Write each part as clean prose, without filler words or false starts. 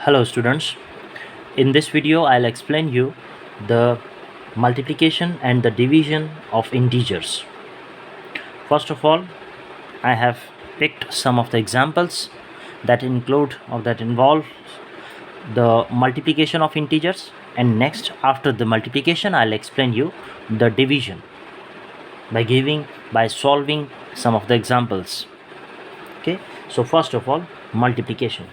Hello students, in this video I'll explain you the multiplication and the division of integers. First of all, I have picked some of the examples that include or that involve the multiplication of integers, and next after the multiplication I'll explain you the division by solving some of the examples. Okay, so first of all, multiplication.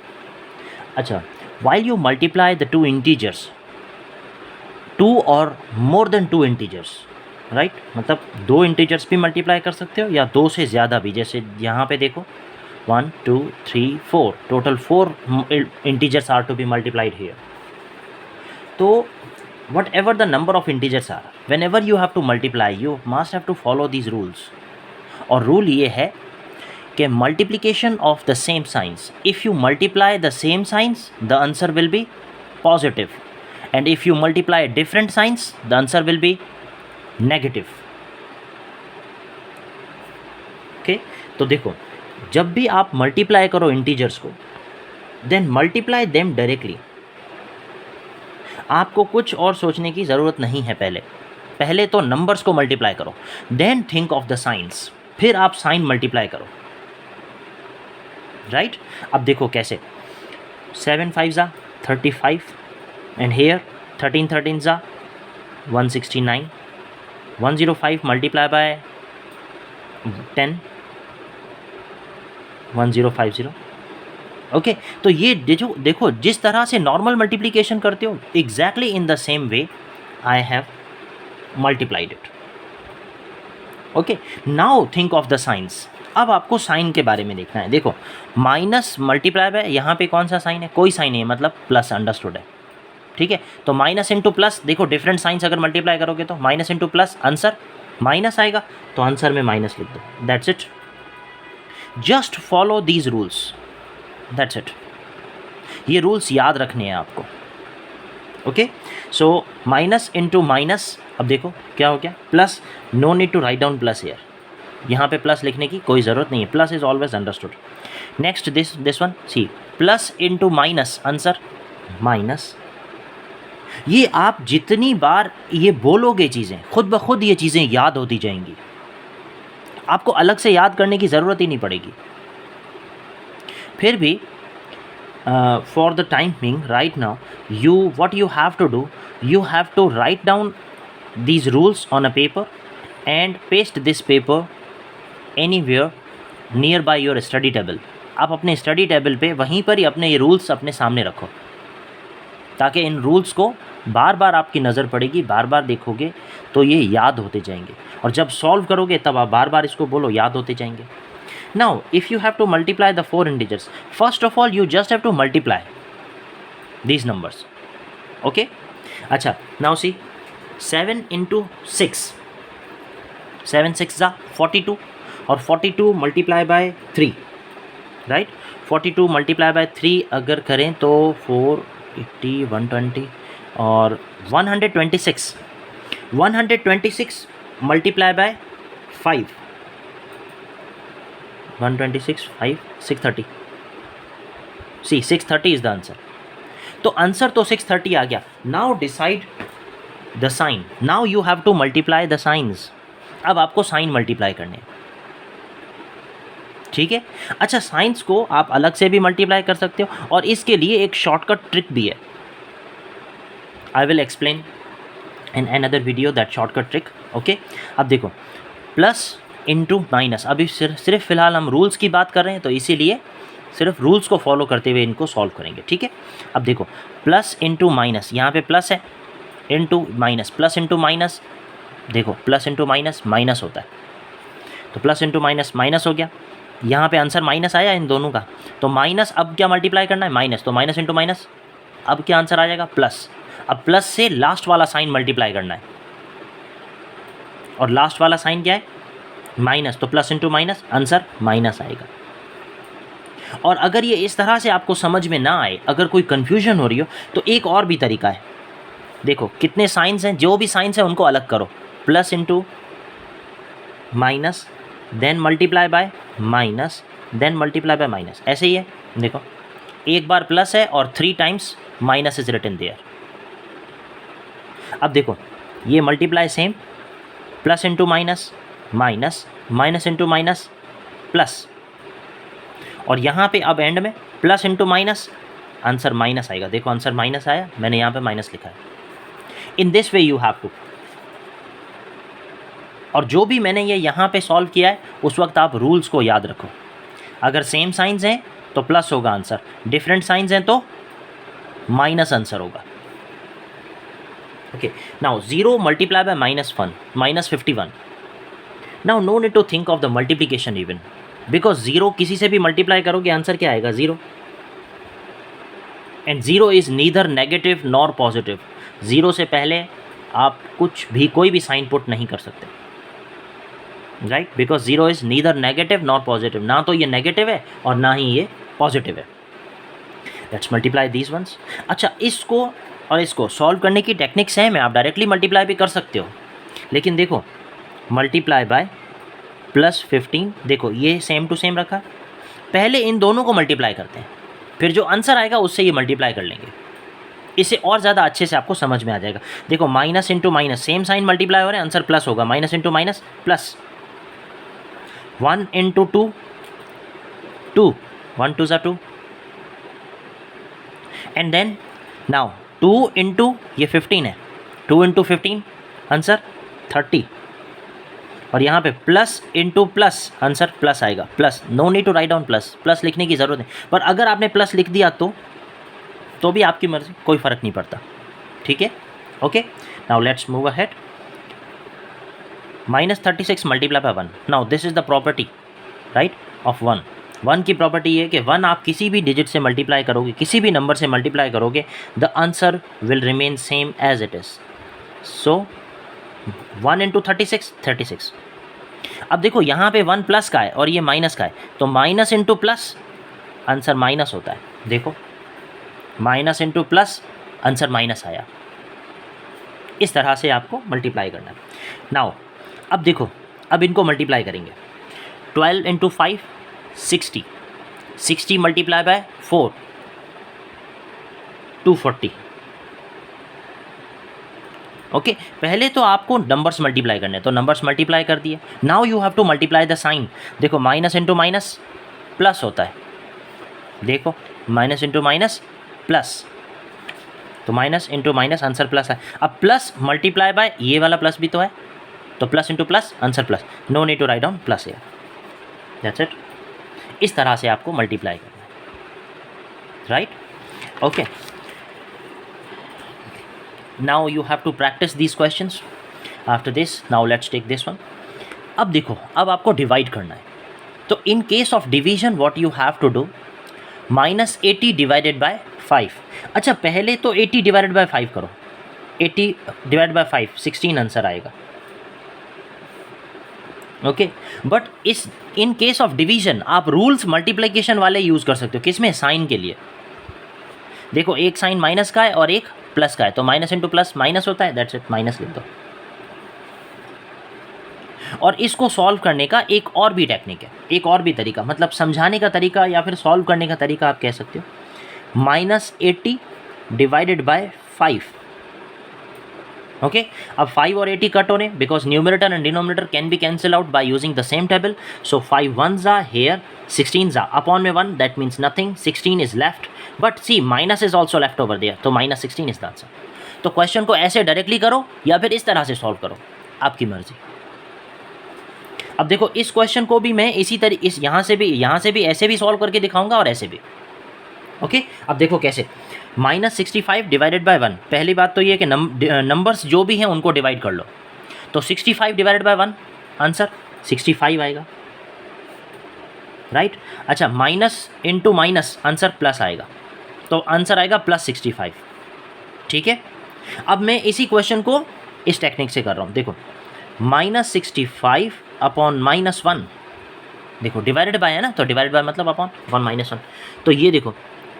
अच्छा, while you multiply the two integers, two or more than two integers, right मतलब दो integers भी multiply कर सकते हो या दो से ज़्यादा भी, जैसे यहाँ पे देखो 1 2 3 4 total 4 integers are to be multiplied here. तो whatever the number of integers are, whenever you have to multiply you must have to follow these rules. और रूल ये है कि multiplication of the same signs, if you multiply the same signs the answer will be positive, and if you multiply different signs the answer will be negative. Okay, तो देखो जब भी आप multiply करो इंटीजर्स को, देन मल्टीप्लाई देम डायरेक्टली. आपको कुछ और सोचने की ज़रूरत नहीं है. पहले तो नंबर्स को मल्टीप्लाई करो, then think of the signs, फिर आप साइन मल्टीप्लाई करो. राइट अब देखो कैसे. 7 5 ज़ा 35 एंड हेयर 13 13 ज़ा 169. 105 मल्टीप्लाई बाय 10 1050. ओके, तो ये देखो जिस तरह से नॉर्मल मल्टीप्लिकेशन करते हो, exactly in the same way I have multiplied it. Okay, now think of the signs. अब आपको साइन के बारे में देखना है. देखो माइनस मल्टीप्लाई बाय, यहाँ पे कौन सा साइन है? कोई साइन नहीं है, मतलब प्लस. अंडरस्टूड है, ठीक है. तो माइनस इंटू प्लस, देखो डिफरेंट साइंस अगर मल्टीप्लाई करोगे तो minus into plus answer minus आएगा, तो आंसर में माइनस लिख दो. That's it. Just follow these rules, that's it. ये रूल्स याद रखने हैं आपको. Okay, so minus into minus, अब देखो क्या हो गया, plus. No need to write down plus here, यहाँ पे प्लस लिखने की कोई ज़रूरत नहीं है. Plus is always understood. Next this one, see plus into minus answer minus. ये आप जितनी बार ये बोलोगे चीज़ें, खुद ब खुद ये चीज़ें याद होती जाएंगी. आपको अलग से याद करने की ज़रूरत ही नहीं पड़ेगी. फिर भी for the time being right now, what you have to do, you have to write down these rules on a paper and paste this paper anywhere near by your study table. आप अपने study table पे वहीं पर ही अपने ये rules अपने सामने रखो, ताकि इन रूल्स को बार बार आपकी नज़र पड़ेगी, बार बार देखोगे तो ये याद होते जाएंगे, और जब सॉल्व करोगे तब आप बार बार इसको बोलो, याद होते जाएंगे. Now if you have to multiply the 4 integers, first of all you just have to multiply these numbers. Okay, अच्छा नाउ सी 7 इंटू 6, 7 6 ज़ा 42, और 42 multiply by 3, right. 42 multiply by 3 अगर करें तो 480 120 और 126. 126 मल्टीप्लाई बाय 5, 126 5 630. See 630 is the answer. तो आंसर तो 630 आ गया. Now decide the sign. Now you have to multiply the signs. अब आपको साइन मल्टीप्लाई करने हैं, ठीक है. अच्छा, साइंस को आप अलग से भी मल्टीप्लाई कर सकते हो, और इसके लिए एक शॉर्टकट ट्रिक भी है. आई will explain in another video that shortcut trick. Okay, अब देखो प्लस इंटू माइनस. अभी सिर्फ फ़िलहाल हम रूल्स की बात कर रहे हैं, तो इसीलिए सिर्फ रूल्स को फॉलो करते हुए इनको सॉल्व करेंगे, ठीक है. अब देखो प्लस इंटू माइनस, यहाँ पे प्लस है, into minus, plus into minus. देखो प्लस इंटू माइनस माइनस होता है, तो प्लस इंटू माइनस माइनस हो गया. यहाँ पे आंसर माइनस आया इन दोनों का, तो माइनस अब क्या मल्टीप्लाई करना है, माइनस. तो माइनस इंटू माइनस, अब क्या आंसर आ जाएगा, प्लस. अब प्लस से लास्ट वाला साइन मल्टीप्लाई करना है, और लास्ट वाला साइन क्या है, माइनस. तो plus into minus answer minus आएगा. और अगर ये इस तरह से आपको समझ में ना आए, अगर कोई कन्फ्यूजन हो रही हो, तो एक और भी तरीका है. देखो कितने साइंस हैं, जो भी साइंस है उनको अलग करो. Plus into minus, then multiply by minus, then multiply by minus. ऐसे ही है, देखो एक बार प्लस है और 3 times minus is written there. अब देखो ये multiply same, plus into minus, minus, minus into minus, plus, और यहाँ पे अब एंड में plus into minus, answer minus आएगा। देखो आंसर माइनस आया, मैंने यहाँ पे माइनस लिखा है। In this way you have to, और जो भी मैंने ये यहाँ पे सॉल्व किया है उस वक्त आप रूल्स को याद रखो। अगर सेम साइंस हैं तो प्लस होगा आंसर, डिफरेंट साइंस हैं तो माइनस आंसर होगा। Okay, now 0 multiply by -1, -51। Now no need to think of the multiplication even, because 0 किसी से भी मल्टीप्लाई करोगे आंसर क्या आएगा? 0। And 0 is neither negative nor positive. 0 से पहले आप कुछ भी, कोई भी साइन पुट नहीं कर सकते, right, because 0 is neither negative nor positive. ना तो ये नेगेटिव है और ना ही ये पॉजिटिव है। Let's multiply these once. अच्छा, इसको और इसको सॉल्व करने की टेक्निक्स हैं, मैं आप डायरेक्टली मल्टीप्लाई भी कर सकते हो, लेकिन देखो मल्टीप्लाई बाय +15, देखो ये सेम टू सेम रखा, पहले इन दोनों को मल्टीप्लाई करते हैं, फिर जो आंसर आएगा उससे ये मल्टीप्लाई कर लेंगे। इससे और ज़्यादा अच्छे से आपको समझ में आ जाएगा। देखो minus into minus, same sign multiply हो रहे हैं, आंसर प्लस होगा। Minus into minus plus, 1 into 2, 2, 1 2 2, and then now 2 into ये 15 है, 2 इंटू 15 आंसर 30, और यहाँ पे plus into plus answer plus आएगा। Plus, no need to write down plus, plus लिखने की ज़रूरत नहीं, पर अगर आपने प्लस लिख दिया तो भी आपकी मर्ज़ी, कोई फ़र्क नहीं पड़ता, ठीक है। Okay, now let's move ahead. -36 multiply by 1। Now this is the property, right, of 1। 1 की प्रॉपर्टी ये है कि 1 आप किसी भी डिजिट से मल्टीप्लाई करोगे, किसी भी नंबर से मल्टीप्लाई करोगे, the answer will remain same as it is. So 1 into 36, 36। अब देखो यहाँ पे 1 प्लस का है और ये माइनस का है, तो minus into plus answer minus होता है। देखो minus into plus answer minus आया। इस तरह से आपको मल्टीप्लाई करना है। नाउ अब देखो, अब इनको मल्टीप्लाई करेंगे। 12 इंटू 5, 60, 60 मल्टीप्लाई बाय 4, 240। ओके, पहले तो आपको नंबर्स मल्टीप्लाई करने हैं, तो नंबर्स मल्टीप्लाई कर दिए। Now you have to multiply the sign. देखो माइनस इंटू माइनस प्लस होता है, देखो माइनस इंटू माइनस प्लस, तो minus into minus answer plus है। अब प्लस मल्टीप्लाई बाय ये वाला प्लस भी तो है, तो plus into plus answer plus, no need to write down plus है। That's it. इस तरह से आपको मल्टीप्लाई करना है, right. Okay, now you have to practice these questions. After this now let's take this one. अब देखो, अब आपको डिवाइड करना है, तो in case of division what you have to do, -80 divided by 5। अच्छा, पहले तो 80 डिवाइडेड बाय 5 करो, 80 डिवाइडेड बाय 5, 16 आंसर आएगा। Okay, but in case of division आप रूल्स मल्टीप्लिकेशन वाले यूज़ कर सकते हो। किसमें? साइन के लिए। देखो एक साइन माइनस का है और एक प्लस का है, तो माइनस इंटू प्लस माइनस होता है, दैट्स इट, माइनस लिख दो। और इसको सॉल्व करने का एक और भी टेक्निक है, एक और भी तरीका, मतलब समझाने का तरीका या फिर सॉल्व करने का तरीका आप कह सकते हो। -80 डिवाइडेड बाय 5। ओके, अब 5 और 80 कट हो रहे, because numerator and denominator can be cancel out by using the same table. So 5 1s are here, 16s are upon में 1, that means nothing, 16 is left, but see minus is also left over there, तो -16 is the answer। तो question को ऐसे directly करो या फिर इस तरह से सॉल्व करो, आपकी मर्जी। अब देखो इस क्वेश्चन को भी मैं इसी तरह यहाँ से भी ऐसे भी सॉल्व करके दिखाऊंगा और ऐसे भी। ओके, अब देखो कैसे। -65 डिवाइडेड बाय 1। पहली बात तो ये कि नंबर्स जो भी हैं उनको डिवाइड कर लो, तो 65 डिवाइडेड बाय 1 आंसर 65 आएगा, राइट। अच्छा, minus into minus answer plus आएगा, तो आंसर आएगा +65, ठीक है। अब मैं इसी क्वेश्चन को इस टेक्निक से कर रहा हूँ। देखो -65 अपॉन -1, देखो डिवाइडेड बाय है ना, तो डिवाइडेड बाय मतलब अपॉन 1 -1। तो ये देखो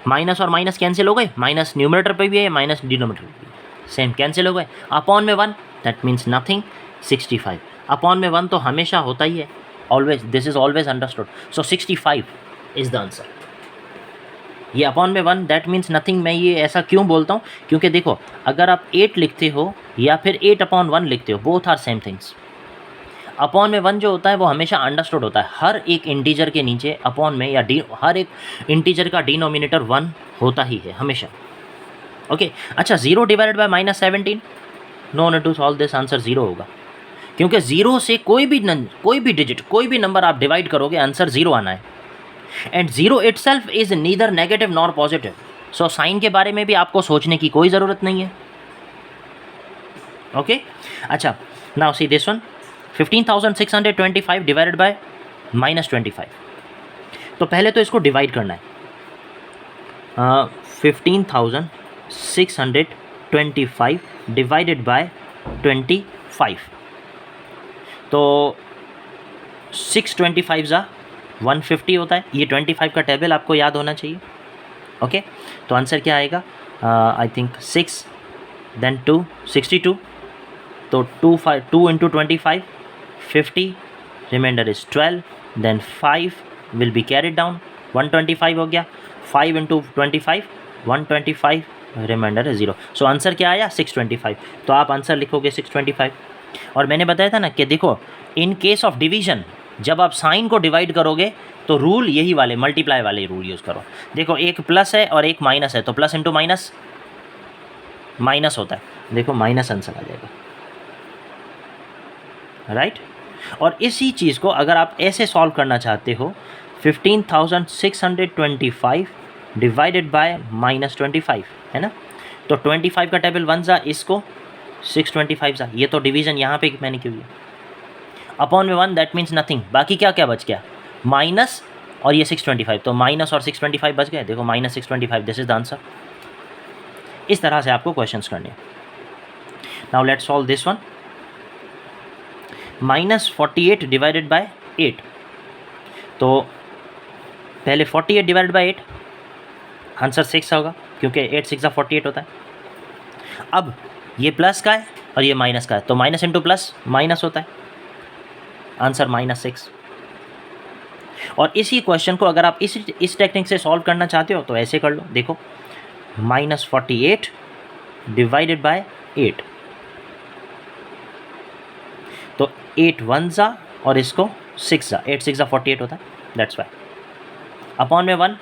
माइनस और माइनस कैंसिल हो गए, माइनस न्यूमरेटर पे भी है, माइनस डिनोमिनेटर पे भी सेम कैंसिल हो गए। अपॉन में 1, दैट मीन्स नथिंग, 65। अपॉन में 1 तो हमेशा होता ही है, always, this is always understood. So 65 is the answer. ये अपॉन में 1 दैट मीन्स नथिंग। मैं ये ऐसा क्यों बोलता हूँ, क्योंकि देखो अगर आप 8 लिखते हो या फिर 8/1 लिखते हो, both are same things. Upon में 1 जो होता है वो हमेशा अंडरस्टूड होता है, हर एक इंटीजर के नीचे अपॉन में या हर एक इंटीजर का डिनोमिनेटर 1 होता ही है हमेशा। ओके अच्छा, 0 divided by -17, no need to solve this, answer 0 होगा, क्योंकि 0 से कोई भी डिजिट, कोई भी नंबर आप डिवाइड करोगे आंसर 0 आना है। And 0 itself is neither negative nor positive, so sine के बारे में भी आपको सोचने की कोई ज़रूरत नहीं है। ओके अच्छा, now see this one, 15,625 divided by -25। तो पहले तो इसको डिवाइड करना है। 15,625 डिवाइडेड बाय 25, तो 625 ज़ा 150 होता है। ये 25 का टेबल आपको याद होना चाहिए। ओके तो आंसर क्या आएगा, आई थिंक 6 देन 2 62, तो 2 into 25 50, remainder is 12, then 5 will be carried down, 125 हो गया, 5 इंटू 25 125, रिमाइंडर है 0। सो आंसर क्या आया 625। तो आप आंसर लिखोगे 625। और मैंने बताया था ना कि देखो इन केस ऑफ डिवीजन जब आप साइन को डिवाइड करोगे तो रूल यही वाले मल्टीप्लाई वाले रूल यूज़ करो। देखो एक प्लस है और एक माइनस है, तो प्लस इंटू माइनस माइनस होता है, देखो माइनस आंसर आ जाएगा, राइट। और इसी चीज़ को अगर आप ऐसे सॉल्व करना चाहते हो, 15,625 डिवाइडेड बाय -25 है ना, तो 25 का टेबल 1 ज़ा, इसको 625 ज़ा, ये तो डिवीज़न यहाँ पे मैंने क्यों किया। अपॉन में 1 दैट मीन्स नथिंग, बाकी क्या क्या बच गया, माइनस और ये 625, तो माइनस और 625 बच गए, देखो -625, दिस इज द आंसर। इस तरह से आपको क्वेश्चंस करने हैं। Now let's solve this one, -48 divided by 8, तो पहले 48 डिवाइडेड बाय 8, आंसर 6 होगा, क्योंकि 8 6 48 होता है। अब ये प्लस का है और ये माइनस का है, तो माइनस इंटू प्लस माइनस होता है, आंसर -6। और इसी क्वेश्चन को अगर आप इस टेक्निक से सॉल्व करना चाहते हो तो ऐसे कर लो, देखो -48 डिवाइडेड बाय 8, तो 8 1 ज़ा और इसको 6 ज़ा, 8 6 48 होता है, दैट्स वाई। अपॉन में 1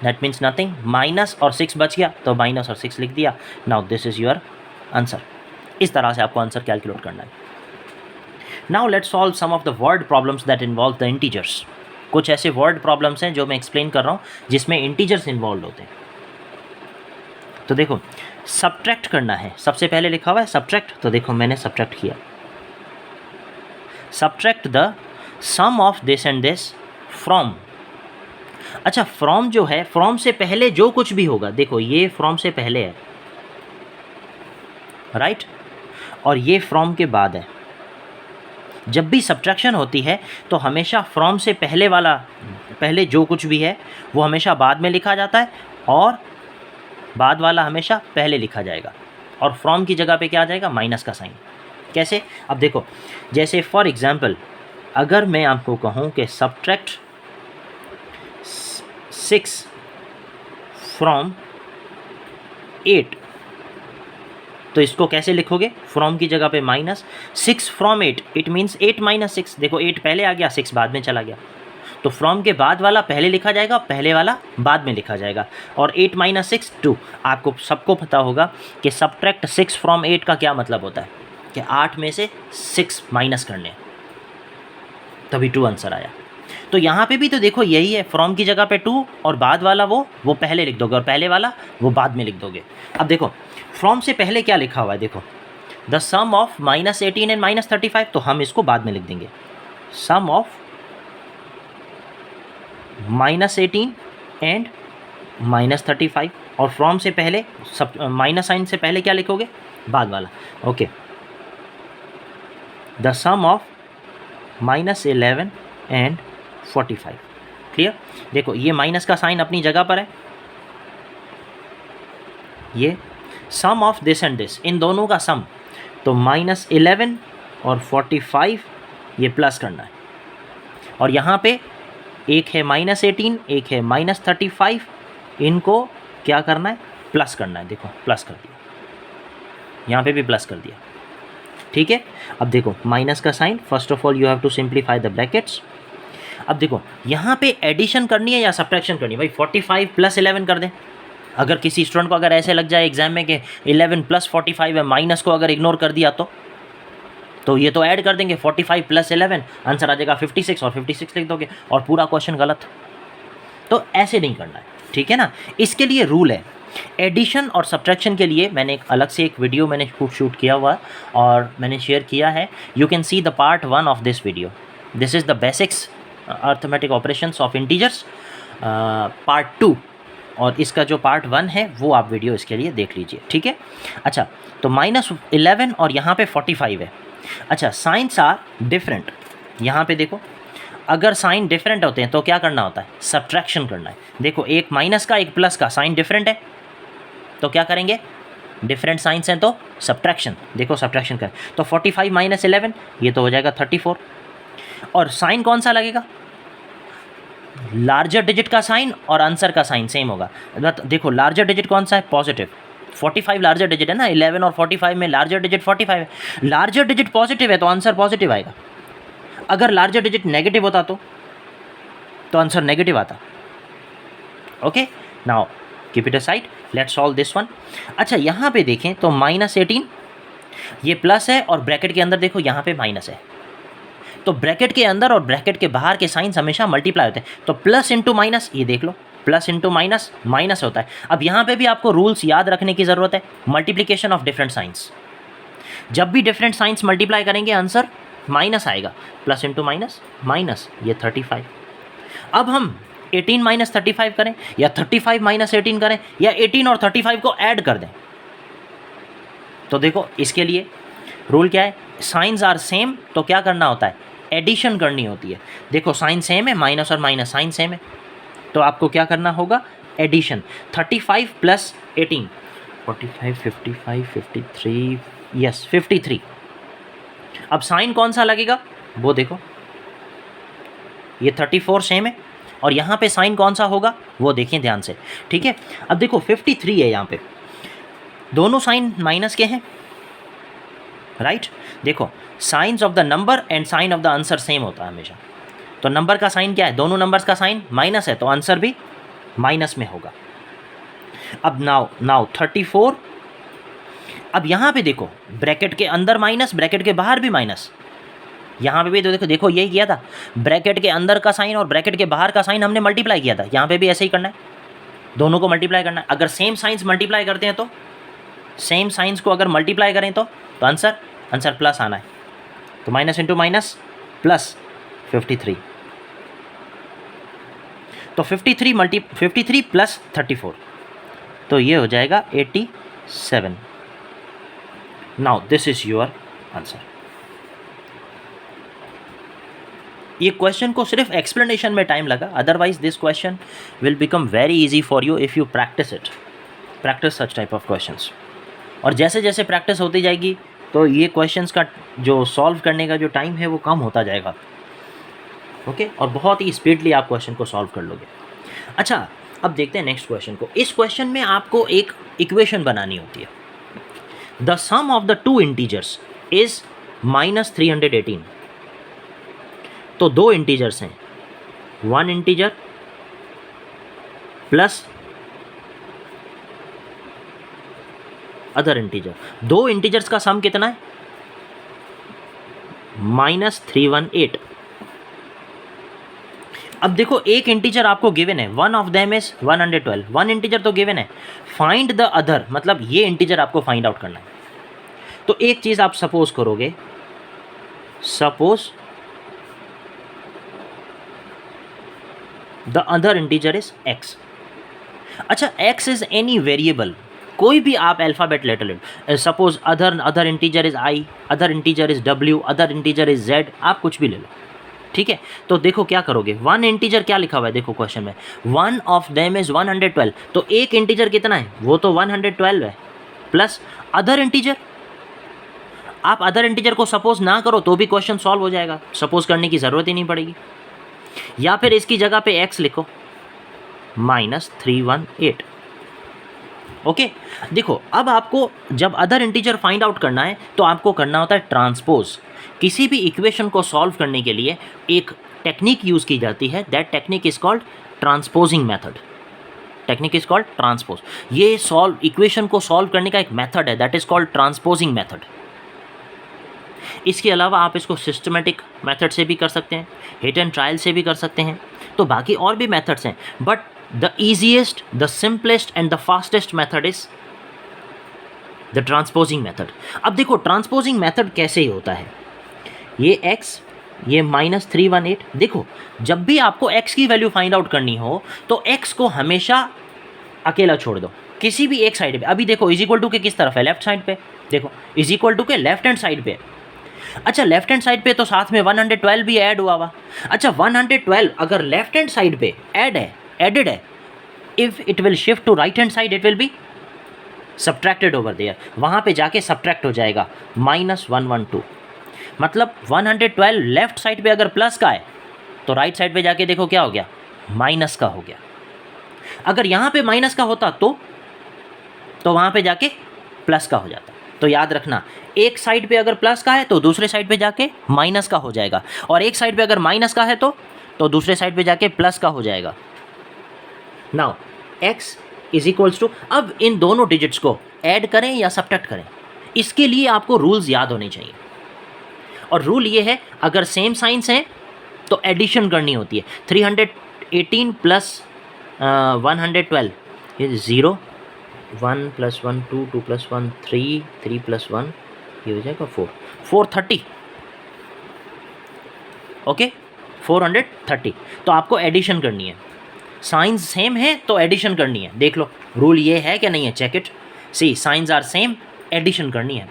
दैट मीन्स नथिंग, माइनस और 6 बच गया तो माइनस और 6 लिख दिया। Now this is your answer. इस तरह से आपको आंसर कैलकुलेट करना है। Now let's solve some of the word problems that involve the integers. कुछ ऐसे वर्ड प्रॉब्लम्स हैं जो मैं एक्सप्लेन कर रहा हूँ जिसमें इंटीजर्स इन्वॉल्व होते हैं। तो देखो सब्ट्रैक्ट करना है, सबसे पहले लिखा हुआ है सब्ट्रैक्ट, तो देखो मैंने सब्ट्रैक्ट किया, subtract the sum of this and this from. अच्छा फ्रॉम जो है, फ्रॉम से पहले जो कुछ भी होगा, देखो ये फ्रॉम से पहले है, राइट, और ये फ्रॉम के बाद है। जब भी सब्ट्रैक्शन होती है तो हमेशा फ्रॉम से पहले वाला, पहले जो कुछ भी है वो हमेशा बाद में लिखा जाता है, और बाद वाला हमेशा पहले लिखा जाएगा, और फ्रॉम की जगह पे क्या आ जाएगा, माइनस का साइन। कैसे, अब देखो जैसे फॉर एग्जांपल अगर मैं आपको कहूँ कि सब्ट्रैक्ट 6 फ्रॉम 8, तो इसको कैसे लिखोगे, फ्रॉम की जगह पे minus, 6 from 8, it means 8 minus 6, देखो 8 पहले आ गया 6 बाद में चला गया, तो फ्रॉम के बाद वाला पहले लिखा जाएगा, पहले वाला बाद में लिखा जाएगा। और 8 माइनस 6 2, आपको सबको पता होगा कि सब्ट्रैक्ट 6 फ्रॉम 8 का क्या मतलब होता है, कि 8 में से 6 माइनस करने, तभी 2 आंसर आया। तो यहाँ पे भी तो देखो यही है, फ्रॉम की जगह पे 2 और बाद वाला वो पहले लिख दोगे, और पहले वाला वो बाद में लिख दोगे। अब देखो फ्रॉम से पहले क्या लिखा हुआ है, देखो द सम ऑफ -18 एंड -35, तो हम इसको बाद में लिख देंगे, सम ऑफ -18 एंड -35, और फ्रॉम से पहले सब माइनस साइन से पहले क्या लिखोगे, बाद वाला। Okay, the sum of -11 and 45, clear. देखो ये माइनस का साइन अपनी जगह पर है, ये सम ऑफ दिस एंड दिस, इन दोनों का सम, तो -11 और 45 ये प्लस करना है, और यहाँ पे एक है -18, एक है -35, इनको क्या करना है, प्लस करना है। देखो प्लस कर दिया, यहाँ पे भी प्लस कर दिया, ठीक है। अब देखो माइनस का sign, first of all you have to simplify the brackets. अब देखो यहाँ पे एडिशन करनी है या सब्ट्रैक्शन करनी है, भाई 45 प्लस 11 कर दें। अगर किसी स्टूडेंट को अगर ऐसे लग जाए एग्जाम में कि 11 प्लस 45 है, माइनस को अगर इग्नोर कर दिया तो ये तो ऐड कर देंगे 45 प्लस 11, आंसर आ जाएगा 56 और 56 लिख दोगे और पूरा क्वेश्चन गलत। तो ऐसे नहीं करना है, ठीक है ना। इसके लिए रूल है, एडिशन और सब्ट्रैक्शन के लिए मैंने एक अलग से एक वीडियो मैंने शूट किया हुआ और मैंने शेयर किया है। You can see the part 1 of this video. This is the basics arithmetic operations of integers part 2, और इसका जो पार्ट 1 है वो आप वीडियो इसके लिए देख लीजिए, ठीक है। अच्छा, तो -11 और यहाँ पे 45 है। अच्छा, साइंस आर डिफरेंट। यहाँ पे देखो, अगर साइन डिफरेंट होते हैं तो क्या करना होता है, सब्ट्रैक्शन करना है। देखो एक माइनस का एक प्लस का साइन डिफरेंट है तो क्या करेंगे, डिफरेंट साइंस हैं तो सब्ट्रैक्शन। देखो सब्ट्रैक्शन करें तो 45 माइनस 11 ये तो हो जाएगा 34, और साइन कौन सा लगेगा, लार्जर डिजिट का साइन और आंसर का साइन सेम होगा। देखो लार्जर डिजिट कौन सा है, पॉजिटिव। 45 लार्जर डिजिट है ना, 11 और 45 में लार्जर डिजिट 45 है। लार्जर डिजिट पॉजिटिव है तो आंसर पॉजिटिव आएगा। अगर लार्जर डिजिट नेगेटिव होता तो आंसर नेगेटिव आता। Okay, now keep it aside, let's solve this one. अच्छा, यहाँ पे देखें तो -18 ये प्लस है और ब्रैकेट के अंदर देखो यहाँ पे माइनस है, तो ब्रैकेट के अंदर और ब्रैकेट के बाहर के साइंस हमेशा मल्टीप्लाई होते हैं। तो प्लस इंटू माइनस, ये देख लो प्लस इंटू माइनस माइनस होता है। अब यहाँ पे भी आपको रूल्स याद रखने की ज़रूरत है, मल्टीप्लिकेशन ऑफ डिफरेंट साइंस। जब भी डिफरेंट साइंस मल्टीप्लाई करेंगे आंसर माइनस आएगा, प्लस इंटू माइनस माइनस, ये 35। अब हम 18 माइनस 35 करें या 35 माइनस 18 करें या 18 और 35 को ऐड कर दें, तो देखो इसके लिए रूल क्या है, साइंस आर सेम तो क्या करना होता है, एडिशन करनी होती है। देखो साइन सेम है, माइनस और माइनस साइन सेम है, तो आपको क्या करना होगा, एडिशन। 35 plus 18, 45 55 53, yes 53। अब साइन कौन सा लगेगा वो देखो, ये 34 सेम है और यहाँ पे साइन कौन सा होगा वो देखें ध्यान से, ठीक है। अब देखो 53 है, यहाँ पे दोनों साइन माइनस के हैं, राइट। देखो signs of the number and sign of the answer same होता है हमेशा। तो नंबर का साइन क्या है, दोनों नंबर्स का साइन माइनस है तो आंसर भी माइनस में होगा। अब नाउ 34। अब यहाँ पे देखो ब्रैकेट के अंदर माइनस, ब्रैकेट के बाहर भी माइनस। यहाँ पे भी तो देखो यही किया था, ब्रैकेट के अंदर का साइन और ब्रैकेट के बाहर का साइन हमने मल्टीप्लाई किया था। यहाँ पे भी ऐसे ही करना है, दोनों को मल्टीप्लाई करना है। अगर सेम साइंस मल्टीप्लाई करते हैं तो सेम साइंस को अगर मल्टीप्लाई करें तो आंसर प्लस आना है। तो माइनस इंटू माइनस प्लस 53, तो 53 प्लस 34 तो ये हो जाएगा 87। Now this is your answer. ये क्वेश्चन को सिर्फ एक्सप्लेनेशन में टाइम लगा, otherwise this question will become very easy for you if you practice such type of questions. और जैसे जैसे प्रैक्टिस होती जाएगी तो ये क्वेश्चंस का जो सॉल्व करने का जो टाइम है वो कम होता जाएगा, ओके, और बहुत ही स्पीडली आप क्वेश्चन को सॉल्व कर लोगे। अच्छा, अब देखते हैं नेक्स्ट क्वेश्चन को। इस क्वेश्चन में आपको एक इक्वेशन बनानी होती है, the sum of the two integers is -318। तो दो इंटीजर्स हैं, one integer plus other integer. दो इंटीजर्स का सम कितना है, -318। अब देखो एक इंटीजर आपको गिवन है, one of them is 112, one integer तो गिवन है। फाइंड द अदर, मतलब ये इंटीजर आपको फाइंड आउट करना है। तो एक चीज आप सपोज करोगे, suppose the other integer is x। अच्छा, x इज एनी वेरिएबल, कोई भी आप अल्फ़ाबेट लेटर ले, suppose other integer is i, other integer is w, other integer is z, आप कुछ भी ले लो, ठीक है। तो देखो क्या करोगे, वन इंटीजर क्या लिखा हुआ है देखो क्वेश्चन में, वन ऑफ देम इज 112, तो एक इंटीजर कितना है, वो तो 112 है, प्लस अदर इंटीजर। आप अदर इंटीजर को सपोज ना करो तो भी क्वेश्चन सॉल्व हो जाएगा, सपोज करने की ज़रूरत ही नहीं पड़ेगी। या फिर इसकी जगह पे x लिखो, -318। ओके, देखो अब आपको जब अदर इंटीजर फाइंड आउट करना है तो आपको करना होता है ट्रांसपोज। किसी भी इक्वेशन को सॉल्व करने के लिए एक टेक्निक यूज़ की जाती है, that technique is called transposing method. Technique is called transpose. ये सॉल्व इक्वेशन को सॉल्व करने का एक मेथड है, that is called transposing method. इसके अलावा आप इसको सिस्टमेटिक मेथड से भी कर सकते हैं, हिट एंड ट्रायल से भी कर सकते हैं, तो बाकी और भी मेथड्स हैं, but the easiest, the simplest and the fastest method is the transposing method. अब देखो ट्रांसपोजिंग मेथड कैसे ही होता है, ये x, ये -318। देखो जब भी आपको x की वैल्यू फाइंड आउट करनी हो तो x को हमेशा अकेला छोड़ दो किसी भी एक साइड पे। अभी देखो इज इक्वल टू के किस तरफ है, लेफ्ट साइड पे। देखो इज इक्वल टू के लेफ्ट हैंड साइड पे। अच्छा लेफ्ट हैंड साइड पे तो साथ में 112 भी ऐड हुआ। अच्छा 112 अगर लेफ्ट हैंड साइड पे एडेड है, if it will shift to right hand side it will be subtracted over there, वहाँ पे जाके सब्ट्रैक्ट हो जाएगा -112। मतलब 112 लेफ्ट साइड पे अगर प्लस का है तो राइट साइड पे जाके देखो क्या हो गया, माइनस का हो गया। अगर यहाँ पे माइनस का होता तो वहाँ पे जाके प्लस का हो जाता। तो याद रखना, एक साइड पे अगर प्लस का है तो दूसरे साइड पे जाके माइनस का हो जाएगा, और एक साइड पे अगर माइनस का है तो दूसरे साइड पे जाके प्लस का हो जाएगा। Now x is equals to, अब इन दोनों डिजिट्स को ऐड करें या सब्ट्रैक्ट करें, इसके लिए आपको रूल्स याद होने चाहिए। और रूल ये है, अगर सेम साइंस हैं तो एडिशन करनी होती है। 318 प्लस 112 ये 0, 1 + 1 2, 2 + 1 3, 3 + 1 ये हो जाएगा 4, 430। ओके 430। तो आपको एडिशन करनी है, साइंस सेम है तो एडिशन करनी है। देख लो रूल ये है कि नहीं है, check it. See signs are same, addition करनी है।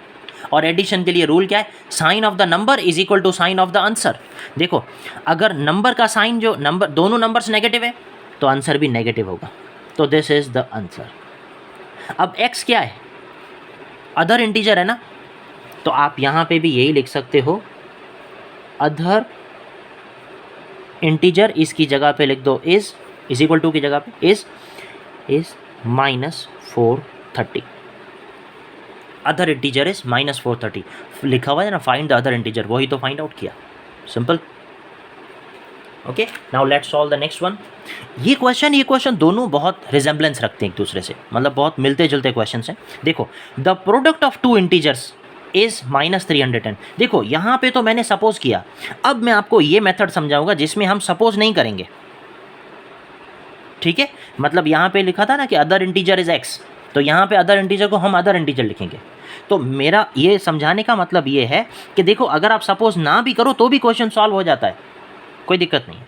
और एडिशन के लिए रूल क्या है, sign of the number is equal to sign of the answer. देखो अगर नंबर का साइन, जो नंबर दोनों नंबर्स नेगेटिव है तो आंसर भी नेगेटिव होगा, तो दिस इज द आंसर। अब x क्या है, अदर इंटीजर है ना, तो आप यहाँ पे भी यही लिख सकते हो, अदर इंटीजर इसकी जगह पे लिख दो इज इक्वल टू की जगह पे इज -430। अदर इंटीजर इज -430 लिखा हुआ है ना, फाइंड द अदर इंटीजर, वही तो फाइंड आउट किया, simple. Okay now let's solve the next one. ये क्वेश्चन दोनों बहुत रिजेम्बलेंस रखते हैं एक दूसरे से, मतलब बहुत मिलते जुलते क्वेश्चन हैं। देखो the product of two integers is -310। देखो यहाँ पे तो मैंने सपोज किया, अब मैं आपको ये मेथड समझाऊंगा जिसमें हम सपोज नहीं करेंगे, ठीक है। मतलब यहाँ पे लिखा था ना कि अदर इंटीजर इज x, तो यहाँ पे अदर इंटीजर को हम अदर इंटीजर लिखेंगे। तो मेरा ये समझाने का मतलब ये है कि देखो अगर आप सपोज ना भी करो तो भी क्वेश्चन सॉल्व हो जाता है, कोई दिक्कत नहीं,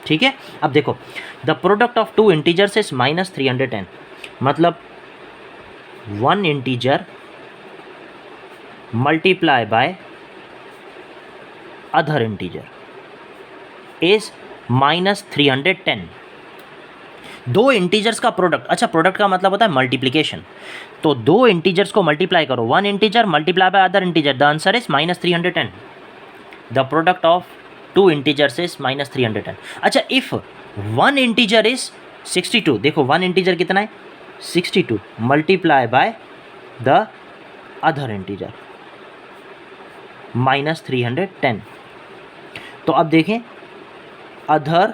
ठीक है। अब देखो the product of two integers is -310, मतलब one integer multiply by other integer is -310। दो इंटीजर्स का प्रोडक्ट, अच्छा प्रोडक्ट का मतलब होता है मल्टीप्लिकेशन, तो दो इंटीजर्स को मल्टीप्लाई करो, one integer multiply by other integer, the answer is -310। The product of two integers is -310। अच्छा इफ वन इंटीजर इज 62, देखो वन इंटीजर कितना है 62, multiply by the other integer -310। तो अब देखें other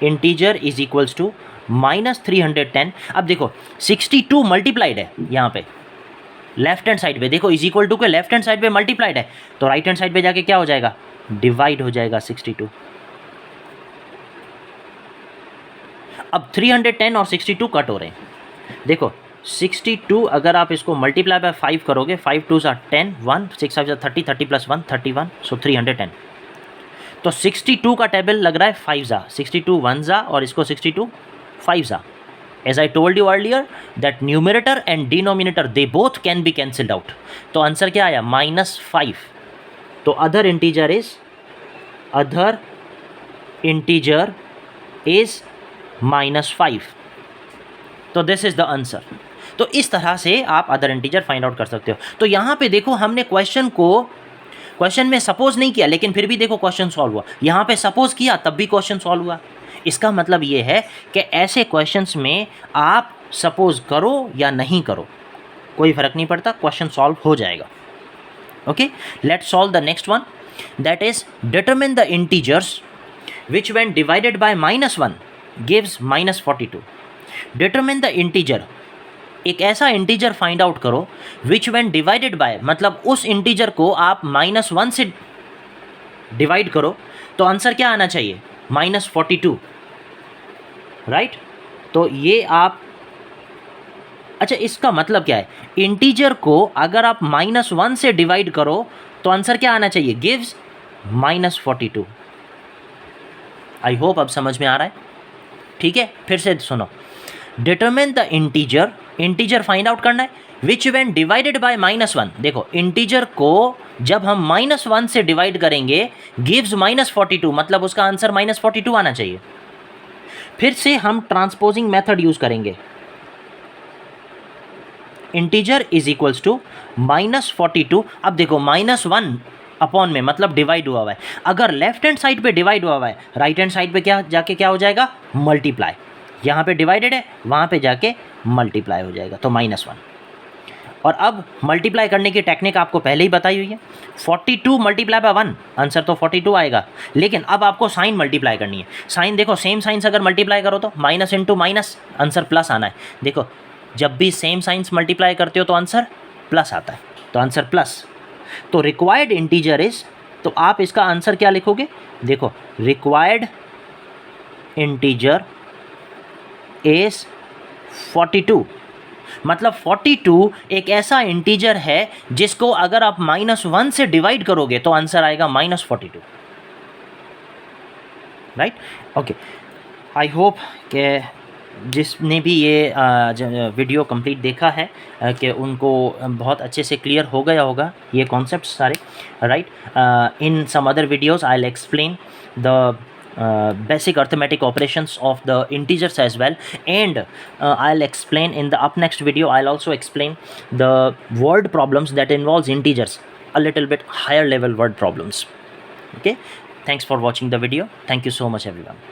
integer is equals to -310। अब देखो 62 multiplied है यहाँ पे लेफ्ट हैंड साइड पे, देखो इज इक्वल टू के लेफ्ट हैंड साइड पे मल्टीप्लाइड है, तो राइट हैंड साइड पे जाके क्या हो जाएगा, डिवाइड हो जाएगा 62। अब 310 और 62 कट हो रहे हैं। देखो 62 अगर आप इसको मल्टीप्लाई बाय 5 करोगे, 5 2 सा 10, 1 6 5 30, 30 + 1 31, सो 310। तो 62 का टेबल लग रहा है 5 जा, 62 1 जा और इसको 62 5 जा। As I told you earlier that numerator and denominator they both can be cancelled out. तो आंसर क्या आया -5। तो अदर इंटीजर इज -5। तो दिस इज द आंसर। तो इस तरह से आप अदर इंटीजर फाइंड आउट कर सकते हो। तो यहाँ पे देखो हमने क्वेश्चन में सपोज नहीं किया, लेकिन फिर भी देखो क्वेश्चन सॉल्व हुआ। यहाँ पे सपोज किया तब भी क्वेश्चन सॉल्व हुआ। इसका मतलब ये है कि ऐसे क्वेश्चंस में आप सपोज करो या नहीं करो, कोई फ़र्क नहीं पड़ता, क्वेश्चन सॉल्व हो जाएगा. Okay, let's solve the next one. That is determine the integers which when divided by -1 gives -42. Determine the integer, एक ऐसा इंटीजर फाइंड आउट करो विच when डिवाइडेड बाय, मतलब उस इंटीजर को आप -1 से डिवाइड करो तो आंसर क्या आना चाहिए? -42, राइट. तो ये आप, अच्छा इसका मतलब क्या है? इंटीजर को अगर आप -1 से डिवाइड करो तो आंसर क्या आना चाहिए? गिव्स -42. आई होप अब समझ में आ रहा है. ठीक है, फिर से सुनो. Determine the integer, integer find out करना है विच व्हेन डिवाइडेड बाय -1. देखो इंटीजर को जब हम -1 से डिवाइड करेंगे गिव्स -42, मतलब उसका आंसर -42 आना चाहिए. फिर से हम ट्रांसपोजिंग मेथड यूज करेंगे. Integer is equals to -42. अब देखो -1 अपॉन में मतलब डिवाइड हुआ है. अगर लेफ्ट हैंड साइड पे डिवाइड हुआ है, राइट हैंड साइड पे क्या जाके क्या हो जाएगा? मल्टीप्लाई. यहाँ पे डिवाइडेड है, वहाँ पे जाके मल्टीप्लाई हो जाएगा, तो -1. और अब मल्टीप्लाई करने की टेक्निक आपको पहले ही बताई हुई है. 42 मल्टीप्लाई बाय 1, आंसर तो 42 आएगा. लेकिन अब आपको साइन मल्टीप्लाई करनी है. साइन देखो, सेम साइंस अगर मल्टीप्लाई करो तो minus into minus, answer plus आना है. देखो जब भी सेम साइंस मल्टीप्लाई करते हो तो आंसर प्लस आता है, तो आंसर प्लस. तो रिक्वायर्ड इंटीजर इज, तो आप इसका आंसर क्या लिखोगे? देखो रिक्वायर्ड इंटीजर इज 42. मतलब 42 एक ऐसा इंटीजर है जिसको अगर आप -1 से डिवाइड करोगे तो आंसर आएगा -42, राइट. ओके, आई होप कि जिसने भी ये वीडियो कंप्लीट देखा है कि उनको बहुत अच्छे से क्लियर हो गया होगा ये कॉन्सेप्ट सारे, right. In some other videos I will explain the basic arithmetic operations of the integers as well, and I'll explain in the up next video, I'll also explain the word problems that involves integers, a little bit higher level word problems. Okay, thanks for watching the video. Thank you so much everyone.